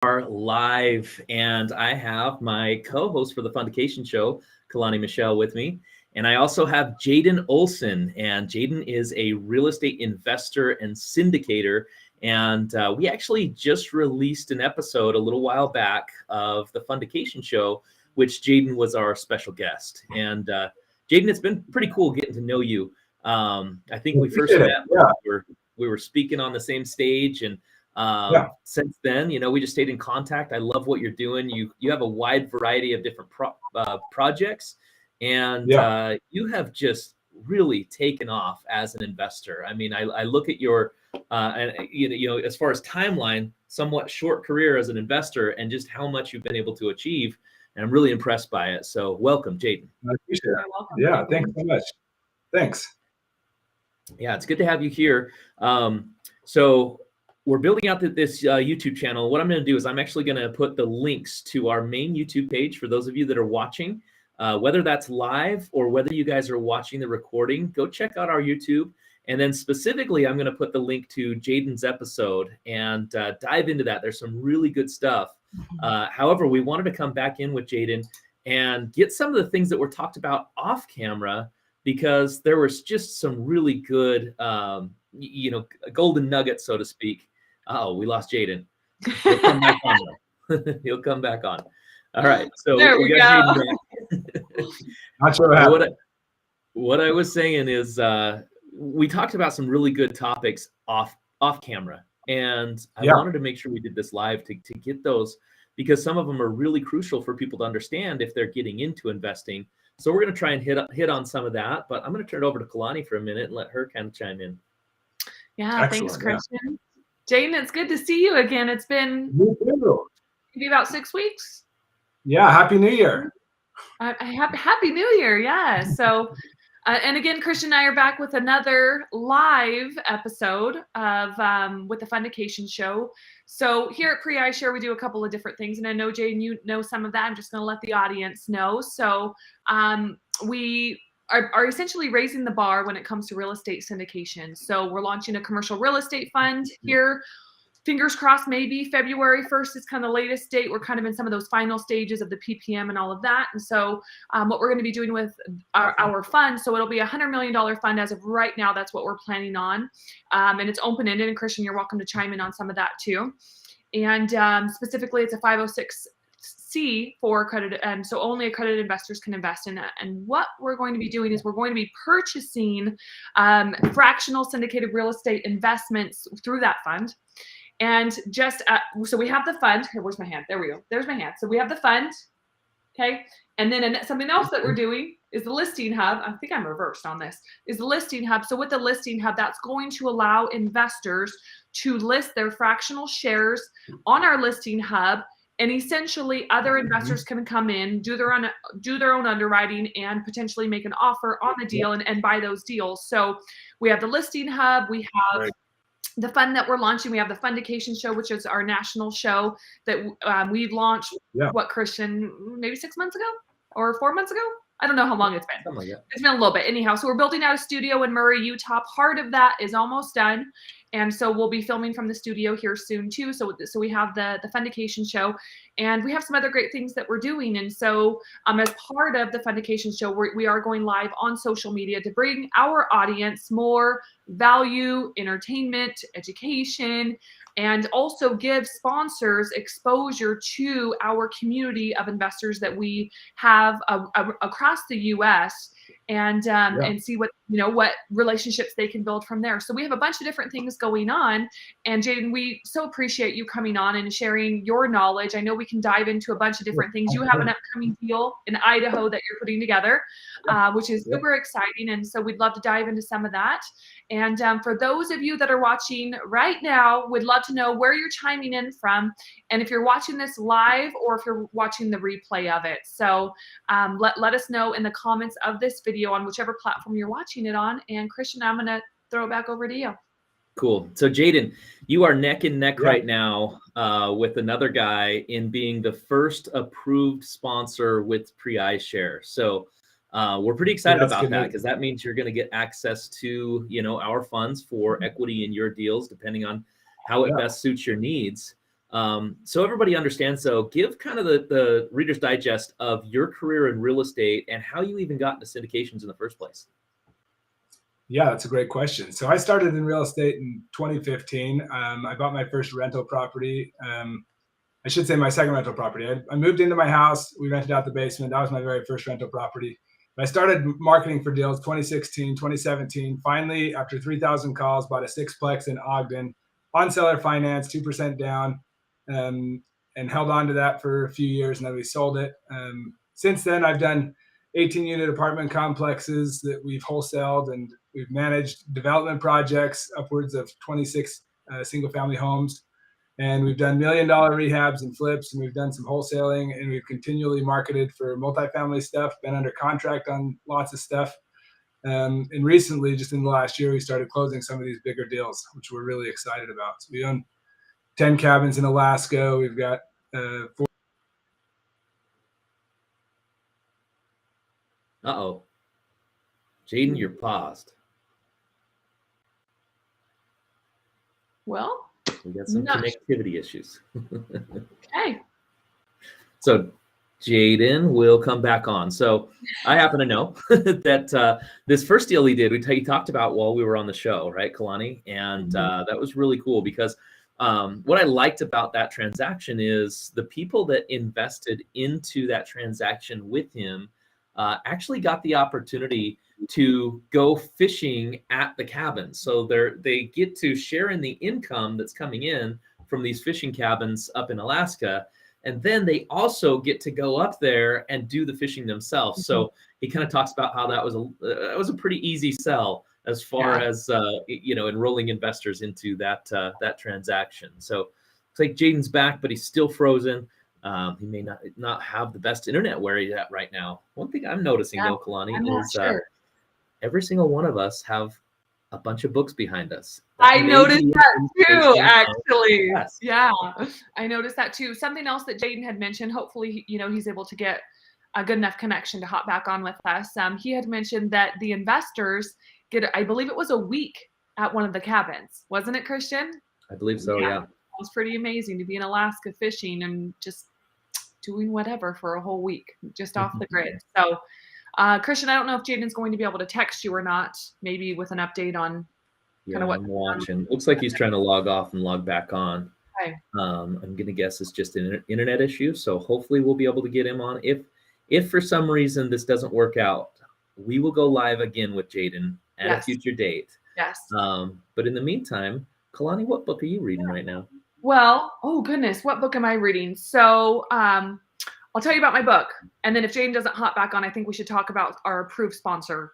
are live, and I have my co-host for the Syndication show, Kalani Michelle, with me. And I also have Jaiden Olsen, and Jaiden is a real estate investor and syndicator. And we actually just released an episode a little while back of the Syndication show, which Jaiden was our special guest. And Jaiden, it's been pretty cool getting to know you. I think we first met. We were speaking on the same stage, and since then, we just stayed in contact. I love what you're doing. You have a wide variety of different projects, and you have just really taken off as an investor. I mean, I look at your and as far as timeline, somewhat short career as an investor, and just how much you've been able to achieve. And I'm really impressed by it. So welcome, Jaiden. I appreciate it. Yeah, thanks so much. Thanks. Yeah, it's good to have you here. So we're building out this YouTube channel. What I'm going to do is I'm actually going to put the links to our main YouTube page for those of you that are watching, whether that's live or whether you guys are watching the recording. Go check out our YouTube. And then specifically, I'm going to put the link to Jaiden's episode and dive into that. There's some really good stuff. However, we wanted to come back in with Jaiden and get some of the things that were talked about off camera, because there was just some really good, golden nuggets, so to speak. Oh, we lost Jaiden. He'll come back on. He'll come back on. All right. So we got Jaiden back. Not sure what happened. What I was saying is we talked about some really good topics off camera. And I wanted to make sure we did this live to get those, because some of them are really crucial for people to understand if they're getting into investing. So we're going to try and hit on some of that, but I'm going to turn it over to Kalani for a minute and let her kind of chime in. Yeah, thanks, Christian. Jaiden, it's good to see you again. It's been maybe about 6 weeks. Yeah, Happy New Year. Happy New Year, yeah. So, and again, Christian and I are back with another live episode of with the Syndication show. So here at Pre-iShare, we do a couple of different things, and I know, Jaiden, you know some of that. I'm just going to let the audience know. So we are essentially raising the bar when it comes to real estate syndication. So we're launching a commercial real estate fund here. Fingers crossed, maybe February 1st is kind of the latest date. We're kind of in some of those final stages of the PPM and all of that. And so what we're going to be doing with our fund, so it'll be a $100 million fund as of right now. That's what we're planning on. And it's open-ended. And Christian, you're welcome to chime in on some of that too. And specifically, it's a 506C for accredited, and so only accredited investors can invest in that. And what we're going to be doing is we're going to be purchasing fractional syndicated real estate investments through that fund. And just, so we have the fund. Here, where's my hand? There we go. There's my hand. So we have the fund, okay? And then something else that we're doing is the listing hub. I think I'm reversed on this, is the listing hub. So with the listing hub, that's going to allow investors to list their fractional shares on our listing hub. And essentially, other investors can come in, do their own underwriting, and potentially make an offer on the deal and buy those deals. So we have the listing hub. We have the fund that we're launching. We have the Syndication show, which is our national show that we've launched, what, Christian, maybe 6 months ago or 4 months ago? I don't know how long it's been. Something like that. It's been a little bit. Anyhow, so we're building out a studio in Murray, Utah. Part of that is almost done. And so we'll be filming from the studio here soon too. So we have the Syndication show, and we have some other great things that we're doing. And so as part of the Syndication show, we are going live on social media to bring our audience more value, entertainment, education, and also give sponsors exposure to our community of investors that we have across the U.S. and see what relationships they can build from there. So we have a bunch of different things going on. And Jaiden, we so appreciate you coming on and sharing your knowledge. I know we can dive into a bunch of different things. You have an upcoming deal in Idaho that you're putting together, which is super exciting. And so we'd love to dive into some of that. And for those of you that are watching right now, we'd love to know where you're chiming in from, and if you're watching this live or if you're watching the replay of it. So let us know in the comments of this video on whichever platform you're watching it on. And Christian, I'm going to throw it back over to you. Cool. So Jaiden, you are neck and neck right now with another guy in being the first approved sponsor with Pre-iShare. So we're pretty excited about that, because that means you're going to get access to, our funds for equity in your deals, depending on how it best suits your needs. So everybody understands. So give kind of the Reader's Digest of your career in real estate and how you even got into syndications in the first place. Yeah, that's a great question. So I started in real estate in 2015. I bought my first rental property. I should say my second rental property. I moved into my house. We rented out the basement. That was my very first rental property. I started marketing for deals 2016, 2017. Finally, after 3,000 calls, bought a sixplex in Ogden on seller finance, 2% down, and held on to that for a few years. And then we sold it. Since then, I've done 18-unit apartment complexes that we've wholesaled, and we've managed development projects upwards of 26 single-family homes. And we've done $1 million rehabs and flips, and we've done some wholesaling, and we've continually marketed for multifamily stuff, been under contract on lots of stuff. And recently, just in the last year, we started closing some of these bigger deals, which we're really excited about. So we own 10 cabins in Alaska. We've got 4. Uh-oh. Jaiden, you're paused. Well, we got some connectivity issues. Okay. So Jaiden will come back on. So I happen to know that this first deal he did, he talked about while we were on the show, right, Kalani? And that was really cool because what I liked about that transaction is the people that invested into that transaction with him actually got the opportunity to go fishing at the cabins. So they get to share in the income that's coming in from these fishing cabins up in Alaska. And then they also get to go up there and do the fishing themselves. So he kind of talks about how that was a pretty easy sell as far as enrolling investors into that transaction. So it's like Jaiden's back, but he's still frozen. He may not have the best internet where he's at right now. One thing I'm noticing though, Kalani, is every single one of us have a bunch of books behind us. I noticed that too, actually. Yes. Yeah, I noticed that too. Something else that Jaiden had mentioned, hopefully, he's able to get a good enough connection to hop back on with us. He had mentioned that the investors get, I believe it was a week at one of the cabins. Wasn't it, Christian? I believe so, yeah. It was pretty amazing to be in Alaska fishing and just doing whatever for a whole week, just off the grid. So, Christian, I don't know if Jaiden's going to be able to text you or not, maybe with an update on kind of what. I'm watching. Looks like he's trying to log off and log back on. Okay. I'm going to guess it's just an internet issue. So hopefully we'll be able to get him on. If for some reason this doesn't work out, we will go live again with Jaiden at a future date. Yes. But in the meantime, Kalani, what book are you reading right now? Well, oh goodness, what book am I reading? So I'll tell you about my book. And then if Jaiden doesn't hop back on, I think we should talk about our approved sponsor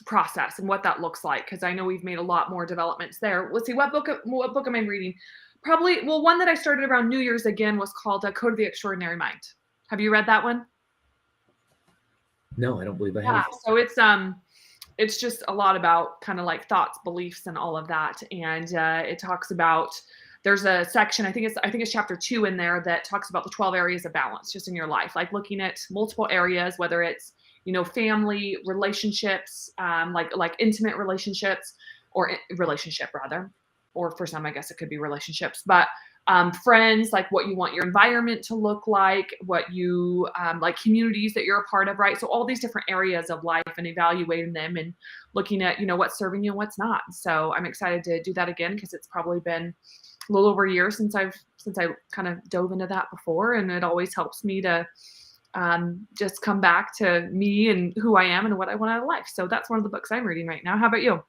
process and what that looks like, because I know we've made a lot more developments there. Let's see, what book am I reading? Probably, well, one that I started around New Year's again was called Code of the Extraordinary Mind. Have you read that one? No, I don't believe I have. So it's just a lot about kind of like thoughts, beliefs, and all of that. And it talks about, there's a section, I think it's chapter 2 in there, that talks about the 12 areas of balance just in your life, like looking at multiple areas, whether it's, family, relationships, like intimate relationships, or relationship rather, or for some, I guess it could be relationships, but friends, like what you want your environment to look like, what you like communities that you're a part of, right? So all these different areas of life and evaluating them and looking at, what's serving you and what's not. So I'm excited to do that again, because it's probably been a little over a year since I kind of dove into that before, and it always helps me to just come back to me and who I am and what I want out of life. So that's one of the books I'm reading right now. How about you?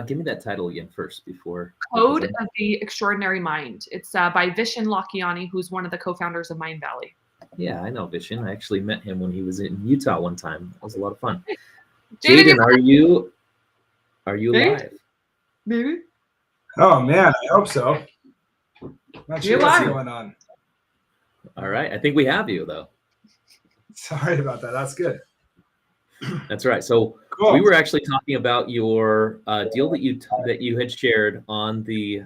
Give me that title again first before. Code of the Extraordinary Mind. It's by Vishen Lakhiani, who's one of the co-founders of Mind Valley. Yeah, I know Vishen. I actually met him when he was in Utah one time. It was a lot of fun. Jaiden, are you live? Maybe. Oh man, I hope so. Not sure what's going on. All right, I think we have you though. Sorry about that. That's good. That's right. So cool. We were actually talking about your deal that you had shared on the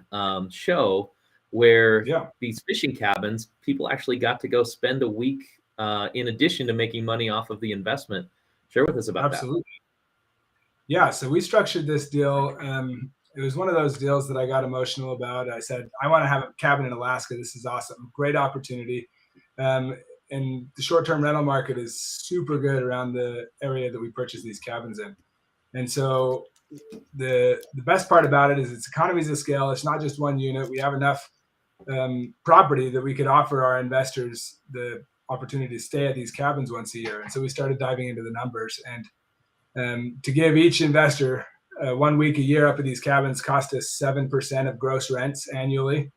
show, where these fishing cabins, people actually got to go spend a week in addition to making money off of the investment. Share with us about that. Absolutely. Yeah. So we structured this deal it was one of those deals that I got emotional about. I said, I want to have a cabin in Alaska. This is awesome. Great opportunity. And the short-term rental market is super good around the area that we purchase these cabins in. And so the best part about it is it's economies of scale. It's not just one unit. We have enough property that we could offer our investors the opportunity to stay at these cabins once a year. And so we started diving into the numbers, and to give each investor 1 week a year up at these cabins cost us 7% of gross rents annually.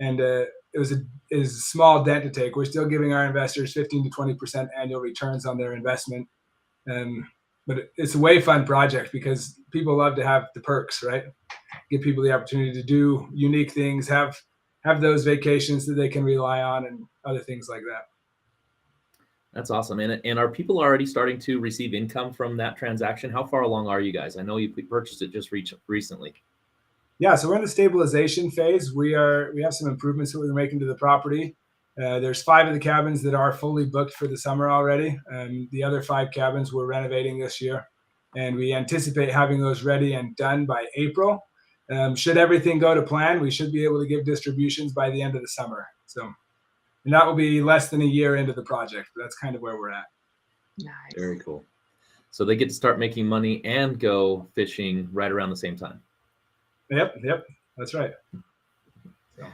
And it was a small dent to take. We're still giving our investors 15 to 20% annual returns on their investment. But it's a way fun project because people love to have the perks, right? Give people the opportunity to do unique things, have those vacations that they can rely on, and other things like that. That's awesome. And are people already starting to receive income from that transaction? How far along are you guys? I know you purchased it just recently. Yeah, so we're in the stabilization phase. We have some improvements that we're making to the property. There's 5 of the cabins that are fully booked for the summer already. The other 5 cabins we're renovating this year, and we anticipate having those ready and done by April. Should everything go to plan, we should be able to give distributions by the end of the summer. So, and that will be less than a year into the project. But that's kind of where we're at. Nice. Very cool. So they get to start making money and go fishing right around the same time. Yep, that's right. So.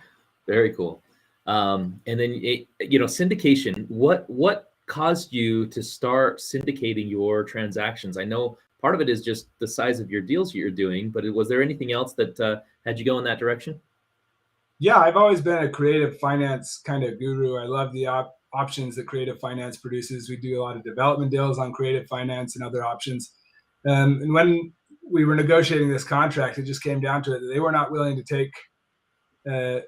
Very cool. And then, syndication, what caused you to start syndicating your transactions? I know part of it is just the size of your deals you're doing, but was there anything else that had you go in that direction? Yeah, I've always been a creative finance kind of guru. I love the options that creative finance produces. We do a lot of development deals on creative finance and other options. And when we were negotiating this contract, it just came down to it that they were not willing to take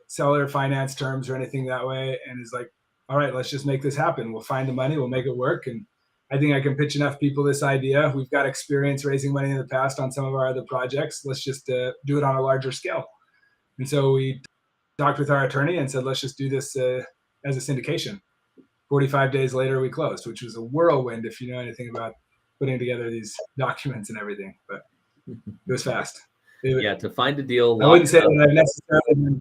seller finance terms or anything that way. And it's like, all right, let's just make this happen. We'll find the money, we'll make it work. And I think I can pitch enough people this idea. We've got experience raising money in the past on some of our other projects. Let's just do it on a larger scale. And so we talked with our attorney and said, let's just do this as a syndication. 45 days later, we closed, which was a whirlwind if you know anything about putting together these documents and everything. But it was fast. To find a deal. I wouldn't say that I've necessarily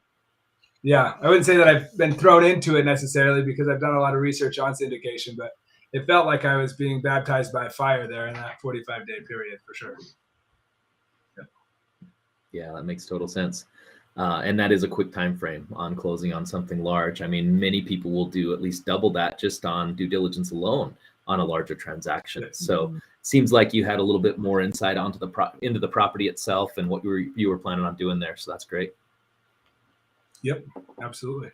I wouldn't say that I've been thrown into it necessarily because I've done a lot of research on syndication, but it felt like I was being baptized by fire there in that 45-day period for sure. Yeah, that makes total sense. And that is a quick time frame on closing on something large. I mean, many people will do at least double that just on due diligence alone on a larger transaction. So it seems like you had a little bit more insight onto into the property itself and what you were planning on doing there. So that's great. Yep, absolutely.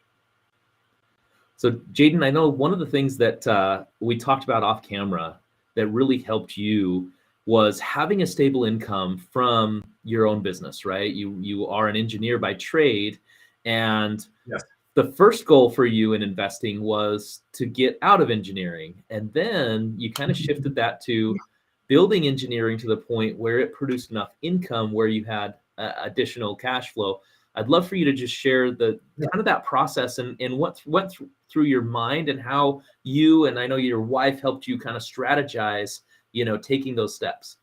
So Jaiden, I know one of the things that we talked about off camera that really helped you was having a stable income from your own business, right? You are an engineer by trade, and yes. The first goal for you in investing was to get out of engineering, and then you kind of shifted that to building engineering to the point where it produced enough income where you had additional cash flow. I'd love for you to just share the kind of that process and what went through your mind and how you, and I know your wife helped you kind of strategize, taking those steps.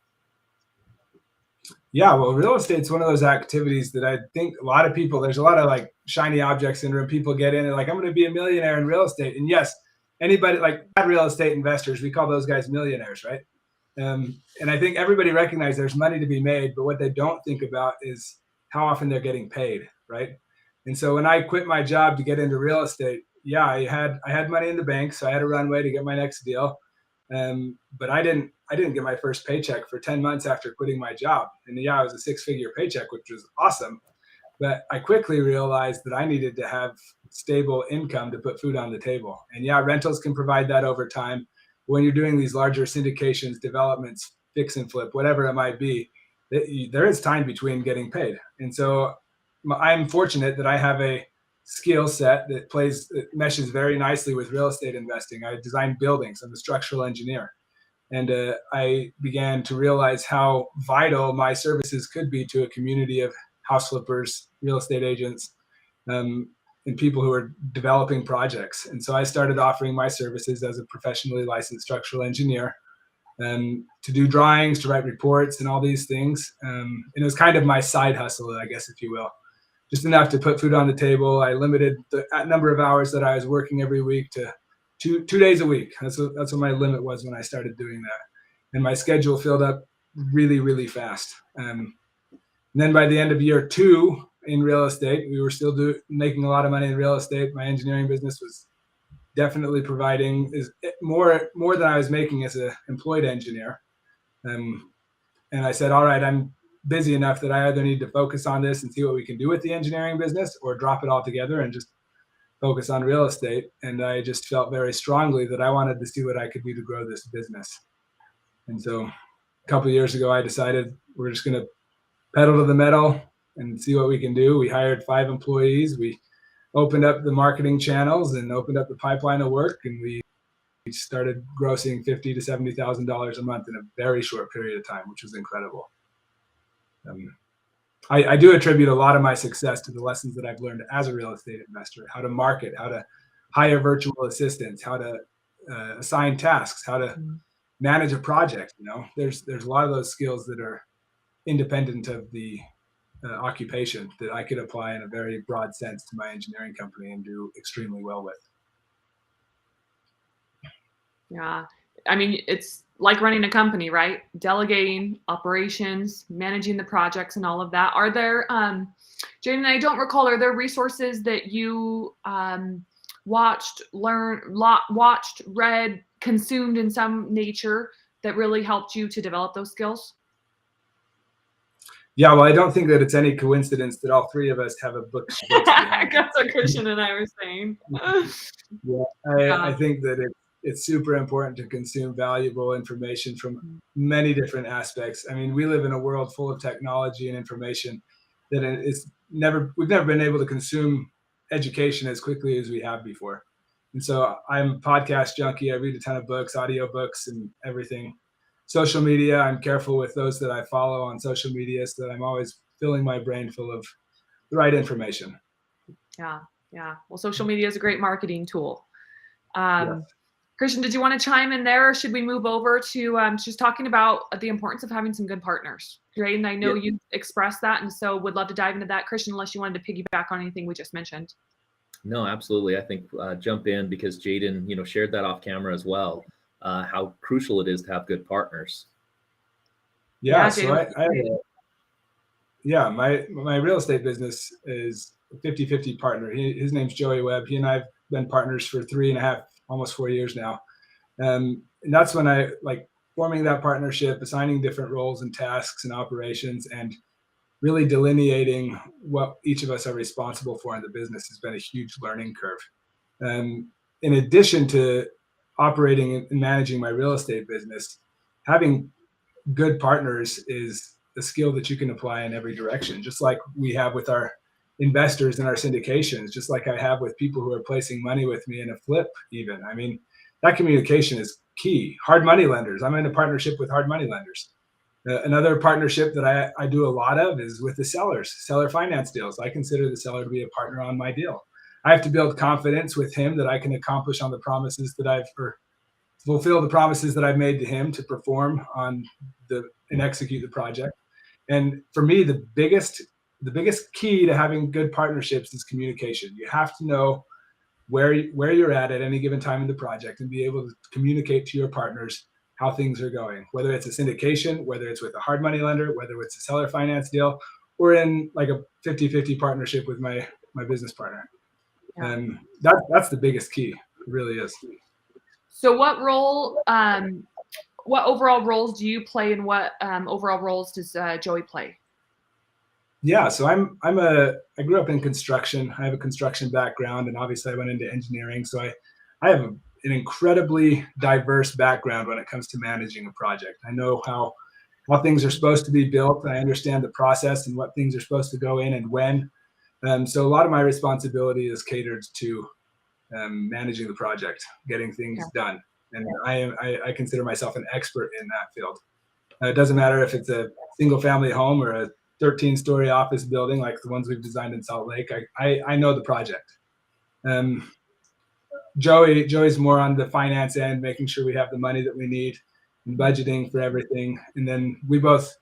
Yeah, well, real estate's one of those activities that I think a lot of people, there's a lot of like shiny object syndrome. People get in and like, I'm going to be a millionaire in real estate. And yes, anybody like real estate investors, we call those guys millionaires, right? And I think everybody recognizes there's money to be made, but what they don't think about is how often they're getting paid, right? And so when I quit my job to get into real estate, yeah, I had money in the bank, so I had a runway to get my next deal. But I didn't get my first paycheck for 10 months after quitting my job. And yeah, it was a 6-figure paycheck, which was awesome. But I quickly realized that I needed to have stable income to put food on the table. And yeah, rentals can provide that over time. When you're doing these larger syndications, developments, fix and flip, whatever it might be, there is time between getting paid. And so I'm fortunate that I have a skill set that meshes very nicely with real estate investing. I design buildings. I'm a structural engineer. And I began to realize how vital my services could be to a community of house flippers, real estate agents, and people who are developing projects. And so I started offering my services as a professionally licensed structural engineer. to do drawings, to write reports, and all these things. And it was kind of my side hustle, I guess, if you will, just enough to put food on the table. I limited the number of hours that I was working every week to two days a week. That's what my limit was when I started doing that. And my schedule filled up really, really fast. And then by the end of year 2 in real estate, we were still making a lot of money in real estate. My engineering business was definitely providing more than I was making as an employed engineer. And I said, all right, I'm busy enough that I either need to focus on this and see what we can do with the engineering business, or drop it all together and just focus on real estate. And I just felt very strongly that I wanted to see what I could do to grow this business. And so a couple of years ago, I decided we're just going to pedal to the metal and see what we can do. We hired 5 employees. We opened up the marketing channels and opened up the pipeline of work, and we started grossing $50,000 to $70,000 a month in a very short period of time, which was incredible. I do attribute a lot of my success to the lessons that I've learned as a real estate investor: how to market, how to hire virtual assistants, how to assign tasks, how to manage a project. There's a lot of those skills that are independent of the occupation that I could apply in a very broad sense to my engineering company and do extremely well with. Yeah. I mean, it's like running a company, right? Delegating, operations, managing the projects, and all of that. Are there, Jaiden, I don't recall, are there resources that you watched, read, consumed in some nature that really helped you to develop those skills? Yeah, well, I don't think that it's any coincidence that all 3 of us have a book. That's what Christian and I were saying. I think that it's super important to consume valuable information from many different aspects. I mean, we live in a world full of technology and information that we've never been able to consume education as quickly as we have before. And so I'm a podcast junkie. I read a ton of books, audio books, and everything. Social media, I'm careful with those that I follow on social media, so that I'm always filling my brain full of the right information. Yeah. Well, social media is a great marketing tool. Yes. Christian, did you want to chime in there, or should we move over to just talking about the importance of having some good partners? Jaiden, I know you expressed that, and so would love to dive into that. Christian, unless you wanted to piggyback on anything we just mentioned. No, absolutely. I think jump in, because Jaiden, shared that off camera as well. How crucial it is to have good partners. Yeah, so my real estate business is a 50-50 partner. His name's Joey Webb. He and I have been partners for 3.5, almost 4 years now. And that's when I forming that partnership, assigning different roles and tasks and operations, and really delineating what each of us are responsible for in the business has been a huge learning curve. In addition to operating and managing my real estate business, having good partners is a skill that you can apply in every direction, just like we have with our investors and our syndications, just like I have with people who are placing money with me in a flip even. I mean, that communication is key. Hard money lenders. I'm in a partnership with hard money lenders. Another partnership that I do a lot of is with the sellers, seller finance deals. I consider the seller to be a partner on my deal. I have to build confidence with him that I can accomplish on the promises that fulfill the promises that I've made to him to perform on and execute the project. And for me, the biggest key to having good partnerships is communication. You have to know where you're at any given time in the project, and be able to communicate to your partners how things are going, whether it's a syndication, whether it's with a hard money lender, whether it's a seller finance deal, or in like a 50-50 partnership with my business partner. Yeah. And that's the biggest key. It really is. So what overall roles do you play, and what overall roles does Joey play? Yeah, so I grew up in construction. I have a construction background, and obviously I went into engineering. So I have an incredibly diverse background when it comes to managing a project. I know how things are supposed to be built. I understand the process and what things are supposed to go in and when. So a lot of my responsibility is catered to managing the project, getting things done. And I consider myself an expert in that field. It doesn't matter if it's a single family home or a 13-story office building like the ones we've designed in Salt Lake. I know the project. Joey's more on the finance end, making sure we have the money that we need, and budgeting for everything. And then we both,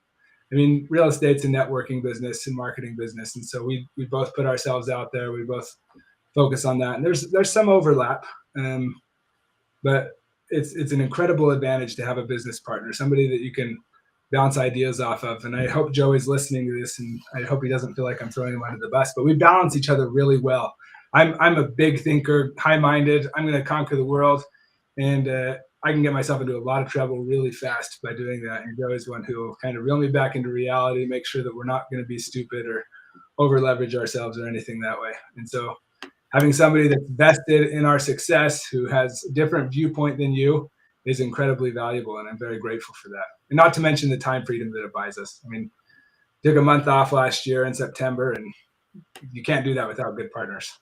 I mean, real estate's a networking business and marketing business. And so we both put ourselves out there. We both focus on that. And there's some overlap, but it's an incredible advantage to have a business partner, somebody that you can bounce ideas off of. And I hope Joey's listening to this, and I hope he doesn't feel like I'm throwing him under the bus, but we balance each other really well. I'm a big thinker, high-minded. I'm going to conquer the world, and I can get myself into a lot of trouble really fast by doing that. And Joey's one who will kind of reel me back into reality, make sure that we're not going to be stupid or over leverage ourselves or anything that way. And so having somebody that's vested in our success, who has a different viewpoint than you, is incredibly valuable, and I'm very grateful for that. And not to mention the time freedom that it buys us. I mean, took a month off last year in September, and you can't do that without good partners.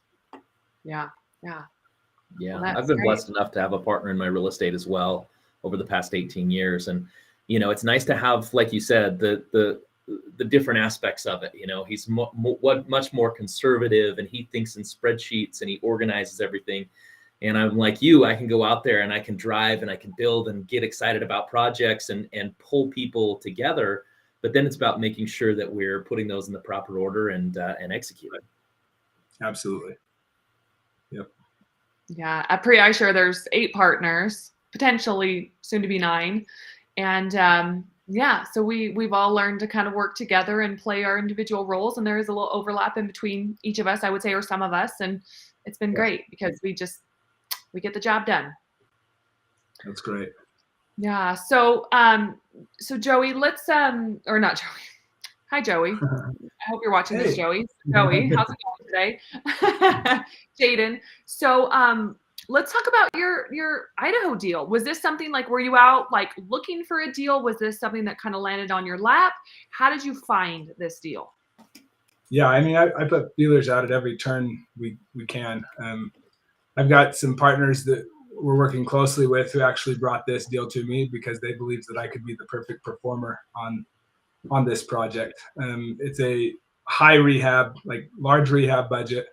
Yeah. Yeah, Well, I've been great. blessed enough to have a partner in my real estate as well over the past 18 years. And, it's nice to have, like you said, the different aspects of it. He's much more conservative, and he thinks in spreadsheets, and he organizes everything. And I'm like you, I can go out there and I can drive and I can build and get excited about projects and pull people together. But then it's about making sure that we're putting those in the proper order and executing. Absolutely. Yep. Yeah, at Pre-iShare, there's 8 partners, potentially soon to be 9. And so we've all learned to kind of work together and play our individual roles. And there is a little overlap in between each of us, I would say, or some of us. And it's been great because we get the job done. That's great. Yeah. So Joey, let's or not Joey. Hi, Joey. I hope you're watching this, Joey. Joey, how's it going today? Jaiden. So let's talk about your Idaho deal. Was this something like, were you out like looking for a deal? Was this something that kind of landed on your lap? How did you find this deal? Yeah, I mean, I put feelers out at every turn we can. I've got some partners that we're working closely with who actually brought this deal to me because they believed that I could be the perfect performer on this project. It's a high rehab, like large rehab budget.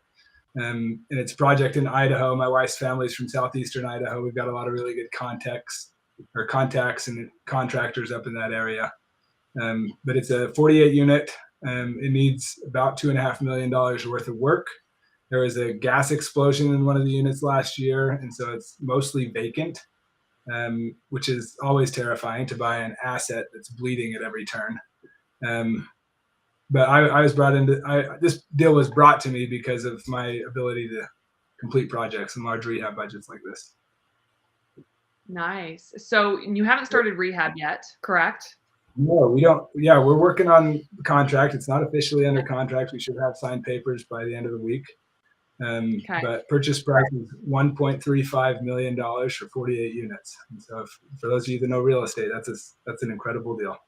And it's a project in Idaho. My wife's family's from southeastern Idaho. We've got a lot of really good contacts and contractors up in that area. But it's a 48 unit. It needs about $2.5 million worth of work. There was a gas explosion in one of the units last year, and so it's mostly vacant, which is always terrifying to buy an asset that's bleeding at every turn. But I was brought into this deal was brought to me because of my ability to complete projects and large rehab budgets like this. Nice. So you haven't started rehab yet, correct? No, we don't. Yeah, we're working on the contract. It's not officially under contract. We should have signed papers by the end of the week. But purchase price is $1.35 million for 48 units. And so for those of you that know real estate, that's an incredible deal.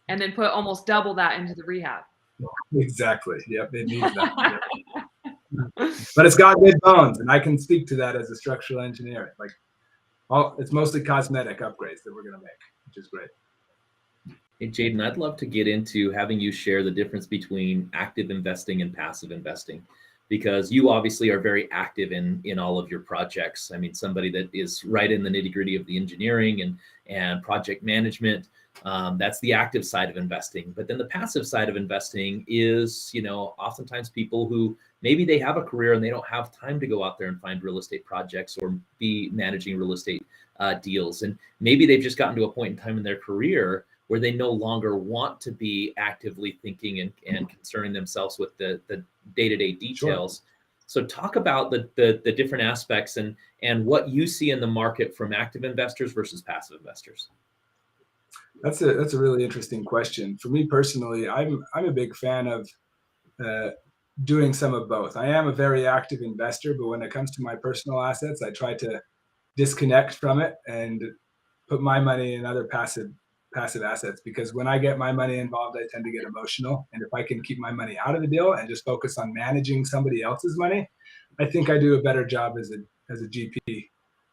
And then put almost double that into the rehab. Exactly. Yep. It needs that. Yep. But it's got good bones, and I can speak to that as a structural engineer. Like, it's mostly cosmetic upgrades that we're going to make, which is great. Hey, Jaiden, I'd love to get into having you share the difference between active investing and passive investing, because you obviously are very active in all of your projects. I mean, somebody that is right in the nitty-gritty of the engineering and project management. That's the active side of investing. But then the passive side of investing is, oftentimes people who maybe they have a career and they don't have time to go out there and find real estate projects or be managing real estate deals. And maybe they've just gotten to a point in time in their career where they no longer want to be actively thinking and concerning themselves with the day-to-day details. Sure. So talk about the different aspects and what you see in the market from active investors versus passive investors. That's a really interesting question. For me personally, I'm a big fan of doing some of both. I am a very active investor, but when it comes to my personal assets, I try to disconnect from it and put my money in other passive assets, because when I get my money involved, I tend to get emotional. And if I can keep my money out of the deal and just focus on managing somebody else's money, I think I do a better job as a GP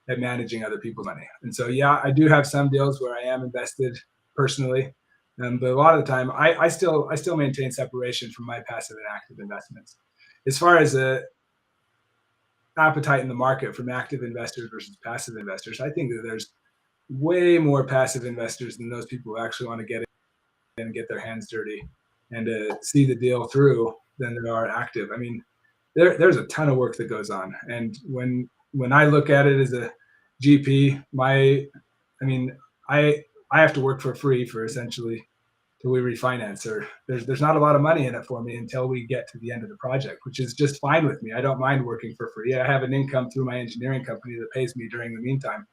at managing other people's money. And so, yeah, I do have some deals where I am invested personally, but a lot of the time I still maintain separation from my passive and active investments. As far as a appetite in the market from active investors versus passive investors, I think that there's way more passive investors than those people who actually want to get in and get their hands dirty and see the deal through than there are active. I mean, there's a ton of work that goes on. And when I look at it as a GP, I have to work for free for essentially till we refinance, or there's not a lot of money in it for me until we get to the end of the project, which is just fine with me. I don't mind working for free. I have an income through my engineering company that pays me during the meantime.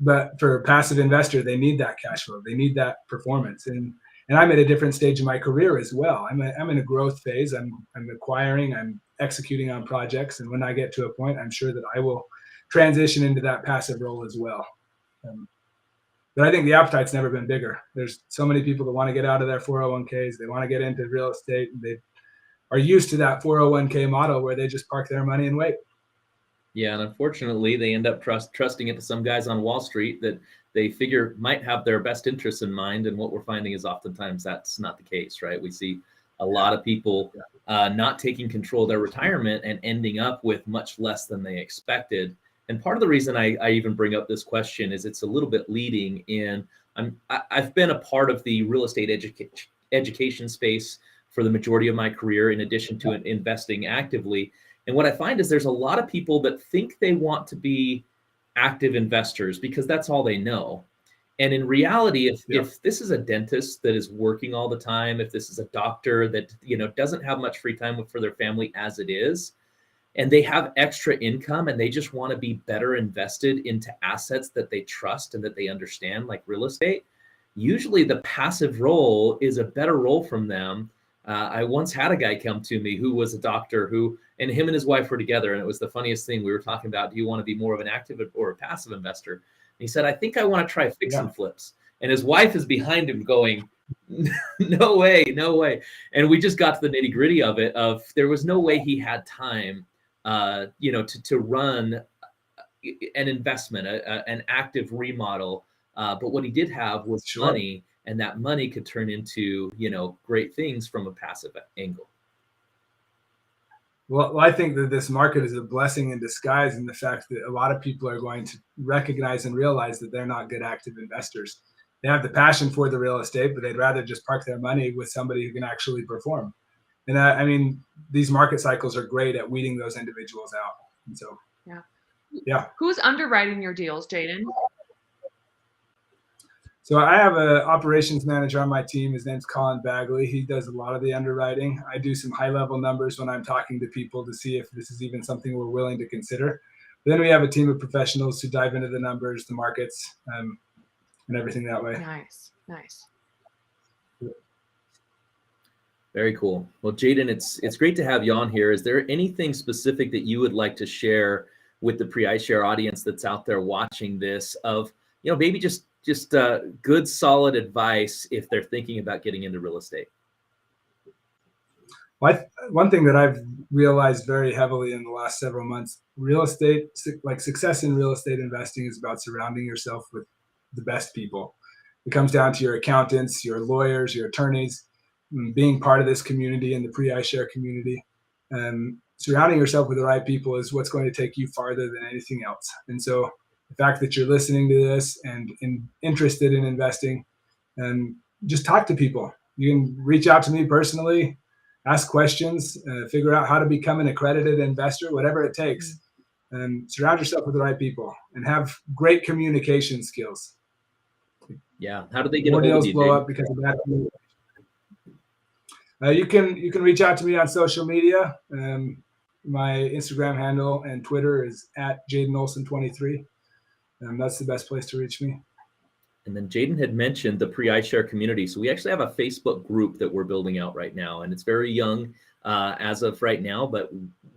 But for a passive investor, they need that cash flow. They need that performance. And I'm at a different stage in my career as well. I'm in a growth phase. I'm acquiring, I'm executing on projects. And when I get to a point, I'm sure that I will transition into that passive role as well. But I think the appetite's never been bigger. There's so many people that want to get out of their 401ks. They want to get into real estate. And they are used to that 401k model where they just park their money and wait. Yeah, and unfortunately, they end up trusting it to some guys on Wall Street that they figure might have their best interests in mind. And what we're finding is oftentimes that's not the case, right? We see a lot of people not taking control of their retirement and ending up with much less than they expected. And part of the reason I even bring up this question is it's a little bit leading in. I've been a part of the real estate education space for the majority of my career, in addition to investing actively. And what I find is there's a lot of people that think they want to be active investors because that's all they know. And in reality, if this is a dentist that is working all the time, if this is a doctor that doesn't have much free time for their family as it is, and they have extra income and they just want to be better invested into assets that they trust and that they understand, like real estate, usually the passive role is a better role from them. I once had a guy come to me who was a doctor and him and his wife were together. And it was the funniest thing. We were talking about, do you want to be more of an active or a passive investor? And he said, I think I want to try fix and flips. And his wife is behind him going, no way, no way. And we just got to the nitty gritty of it, there was no way he had time, to run an investment, an active remodel. But what he did have was money. And that money could turn into, great things from a passive angle. Well, I think that this market is a blessing in disguise in the fact that a lot of people are going to recognize and realize that they're not good active investors. They have the passion for the real estate, but they'd rather just park their money with somebody who can actually perform. And these market cycles are great at weeding those individuals out. And so, yeah. Who's underwriting your deals, Jaiden? So I have an operations manager on my team. His name's Colin Bagley. He does a lot of the underwriting. I do some high level numbers when I'm talking to people to see if this is even something we're willing to consider. Then we have a team of professionals who dive into the numbers, the markets, and everything that way. Nice. Very cool. Well, Jaiden, it's great to have you on here. Is there anything specific that you would like to share with the Pre-iShare audience that's out there watching this of, maybe just good, solid advice if they're thinking about getting into real estate? One thing that I've realized very heavily in the last several months, real estate, like success in real estate investing, is about surrounding yourself with the best people. It comes down to your accountants, your lawyers, your attorneys, being part of this community and the Pre-iShare community. Surrounding yourself with the right people is what's going to take you farther than anything else. And so the fact that you're listening to this and interested in investing, just talk to people. You can reach out to me personally, ask questions, figure out how to become an accredited investor, whatever it takes. And surround yourself with the right people and have great communication skills. Yeah. How do they get more a hold deals of you, blow Jaiden? up because of that communication. You can reach out to me on social media. My Instagram handle and Twitter is @JaidenOlsen23. That's the best place to reach me. And then Jaiden had mentioned the Pre-iShare community. So we actually have a Facebook group that we're building out right now, and it's very young as of right now, but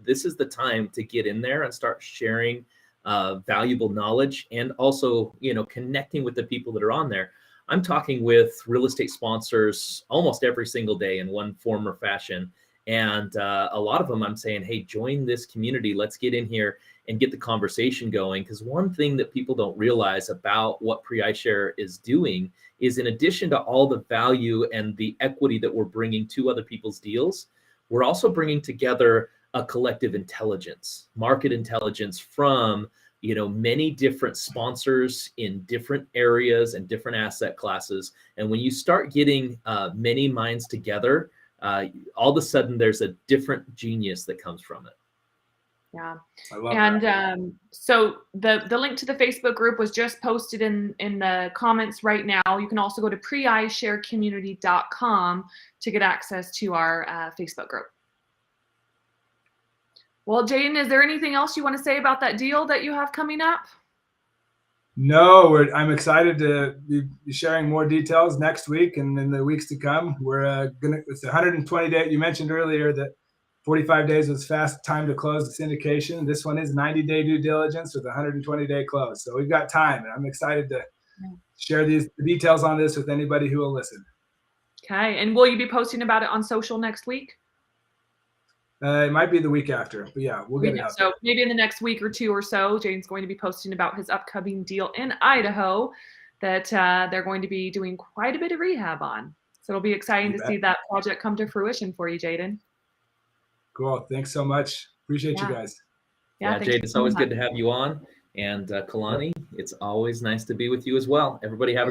this is the time to get in there and start sharing valuable knowledge and also, connecting with the people that are on there. I'm talking with real estate sponsors almost every single day in one form or fashion. And a lot of them I'm saying, hey, join this community. Let's get in here and get the conversation going. Because one thing that people don't realize about what Pre-iShare is doing is, in addition to all the value and the equity that we're bringing to other people's deals, we're also bringing together a collective intelligence, market intelligence from you know, many different sponsors in different areas and different asset classes. And when you start getting many minds together, all of a sudden there's a different genius that comes from it. Yeah. I love And that. so the link to the Facebook group was just posted in the comments right now. You can also go to preiShareCommunity.com to get access to our Facebook group. Well, Jaiden, is there anything else you want to say about that deal that you have coming up? No, I'm excited to be sharing more details next week and in the weeks to come. We're it's 120 day. You mentioned earlier that 45 days was fast time to close the syndication. This one is 90-day due diligence with 120-day close. So we've got time, and I'm excited to share the details on this with anybody who will listen. Okay, and will you be posting about it on social next week? It might be the week after, but yeah, we'll get it out. So maybe in the next week or two or so, Jaiden's going to be posting about his upcoming deal in Idaho that they're going to be doing quite a bit of rehab on. So it'll be exciting to see that project come to fruition for you, Jaiden. Cool. Thanks so much. Appreciate you guys. Yeah, Jaiden, it's always good to have you on. And Kalani, it's always nice to be with you as well. Everybody have a great